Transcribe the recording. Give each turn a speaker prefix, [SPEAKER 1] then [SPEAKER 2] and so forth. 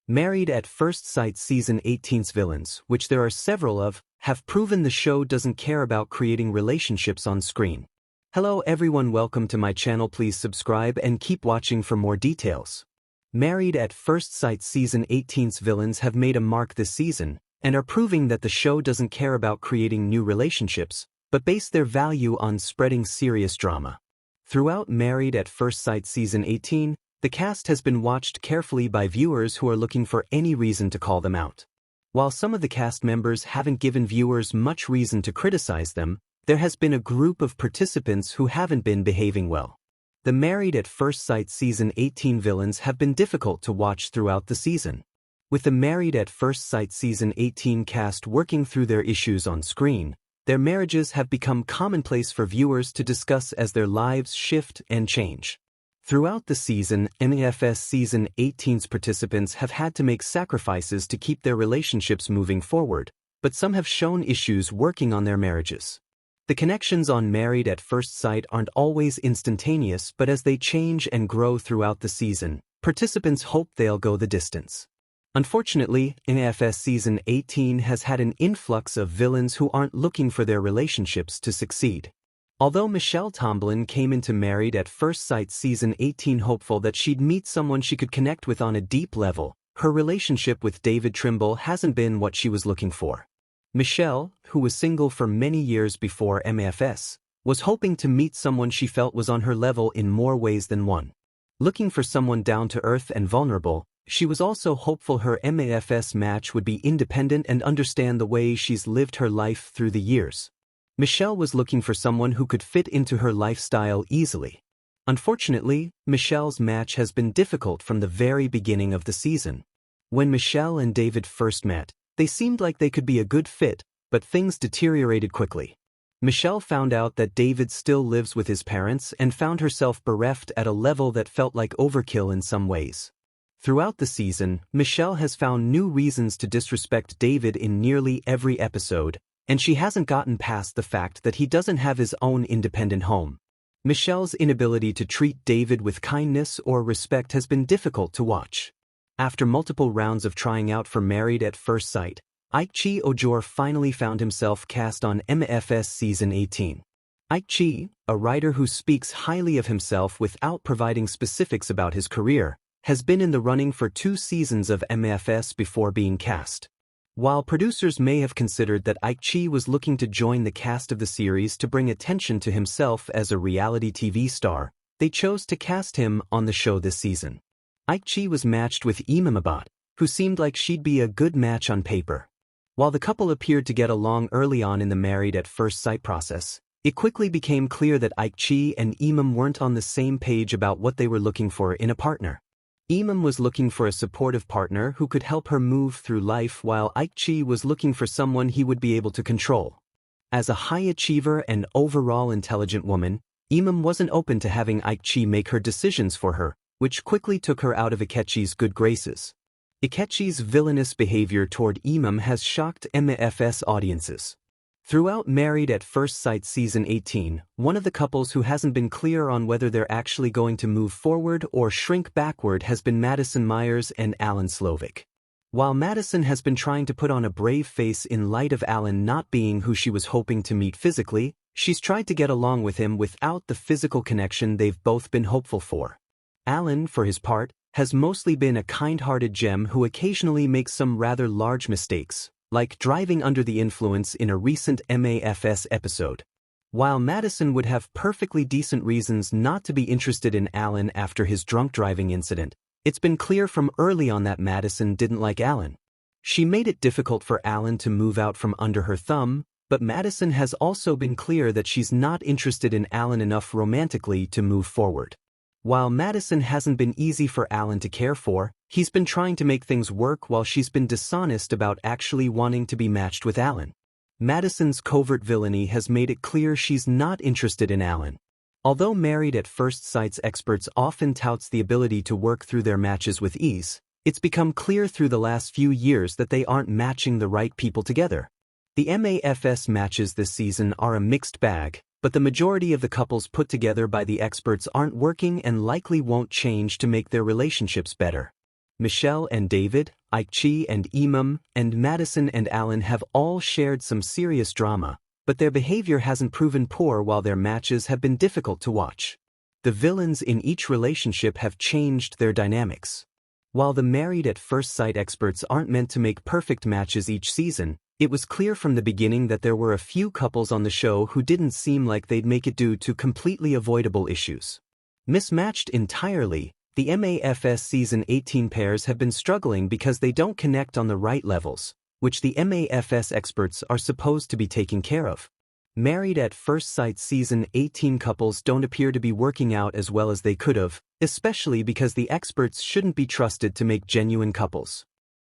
[SPEAKER 1] Married at First Sight Season 18's villains, which there are several of, have proven the show doesn't care about creating relationships on screen. Hello everyone, welcome to my channel. Please subscribe and keep watching for more details. Married at First Sight Season 18's villains have made a mark this season, and are proving that the show doesn't care about creating new relationships, but base their value on spreading serious drama. Throughout Married at First Sight Season 18, the cast has been watched carefully by viewers who are looking for any reason to call them out. While some of the cast members haven't given viewers much reason to criticize them, there has been a group of participants who haven't been behaving well. The Married at First Sight Season 18 villains have been difficult to watch throughout the season. With the Married at First Sight Season 18 cast working through their issues on screen, their marriages have become commonplace for viewers to discuss as their lives shift and change. Throughout the season, MAFS Season 18's participants have had to make sacrifices to keep their relationships moving forward, but some have shown issues working on their marriages. The connections on Married at First Sight aren't always instantaneous, but as they change and grow throughout the season, participants hope they'll go the distance. Unfortunately, MAFS Season 18 has had an influx of villains who aren't looking for their relationships to succeed. Although Michelle Tomlin came into Married at First Sight Season 18 hopeful that she'd meet someone she could connect with on a deep level, her relationship with David Trimble hasn't been what she was looking for. Michelle, who was single for many years before MAFS, was hoping to meet someone she felt was on her level in more ways than one. Looking for someone down-to-earth and vulnerable, she was also hopeful her MAFS match would be independent and understand the way she's lived her life through the years. Michelle was looking for someone who could fit into her lifestyle easily. Unfortunately, Michelle's match has been difficult from the very beginning of the season. When Michelle and David first met, they seemed like they could be a good fit, but things deteriorated quickly. Michelle found out that David still lives with his parents and found herself bereft at a level that felt like overkill in some ways. Throughout the season, Michelle has found new reasons to disrespect David in nearly every episode, and she hasn't gotten past the fact that he doesn't have his own independent home. Michelle's inability to treat David with kindness or respect has been difficult to watch. After multiple rounds of trying out for Married at First Sight, Ike Ojor finally found himself cast on MAFS Season 18. Ike, a writer who speaks highly of himself without providing specifics about his career, has been in the running for 2 seasons of MAFS before being cast. While producers may have considered that Ike was looking to join the cast of the series to bring attention to himself as a reality TV star, they chose to cast him on the show this season. Ike was matched with Imam, who seemed like she'd be a good match on paper. While the couple appeared to get along early on in the Married at First Sight process, it quickly became clear that Ike and Imam weren't on the same page about what they were looking for in a partner. Imam was looking for a supportive partner who could help her move through life, while Ike was looking for someone he would be able to control. As a high achiever and overall intelligent woman, Imam wasn't open to having Ike make her decisions for her, which quickly took her out of Ike's good graces. Ike's villainous behavior toward Imam has shocked MAFS audiences. Throughout Married at First Sight Season 18, one of the couples who hasn't been clear on whether they're actually going to move forward or shrink backward has been Madison Myers and Alan Slovic. While Madison has been trying to put on a brave face in light of Alan not being who she was hoping to meet physically, she's tried to get along with him without the physical connection they've both been hopeful for. Alan, for his part, has mostly been a kind-hearted gem who occasionally makes some rather large mistakes, like driving under the influence in a recent MAFS episode. While Madison would have perfectly decent reasons not to be interested in Alan after his drunk driving incident, it's been clear from early on that Madison didn't like Alan. She made it difficult for Alan to move out from under her thumb, but Madison has also been clear that she's not interested in Alan enough romantically to move forward. While Madison hasn't been easy for Alan to care for, he's been trying to make things work while she's been dishonest about actually wanting to be matched with Alan. Madison's covert villainy has made it clear she's not interested in Alan. Although Married at First Sight's experts often touts the ability to work through their matches with ease, it's become clear through the last few years that they aren't matching the right people together. The MAFS matches this season are a mixed bag, but the majority of the couples put together by the experts aren't working and likely won't change to make their relationships better. Michelle and David, Aichi and Imam, and Madison and Alan have all shared some serious drama, but their behavior hasn't proven poor while their matches have been difficult to watch. The villains in each relationship have changed their dynamics. While the Married at First Sight experts aren't meant to make perfect matches each season, it was clear from the beginning that there were a few couples on the show who didn't seem like they'd make it due to completely avoidable issues. Mismatched entirely, the MAFS Season 18 pairs have been struggling because they don't connect on the right levels, which the MAFS experts are supposed to be taking care of. Married at First Sight Season 18 couples don't appear to be working out as well as they could have, especially because the experts shouldn't be trusted to make genuine couples.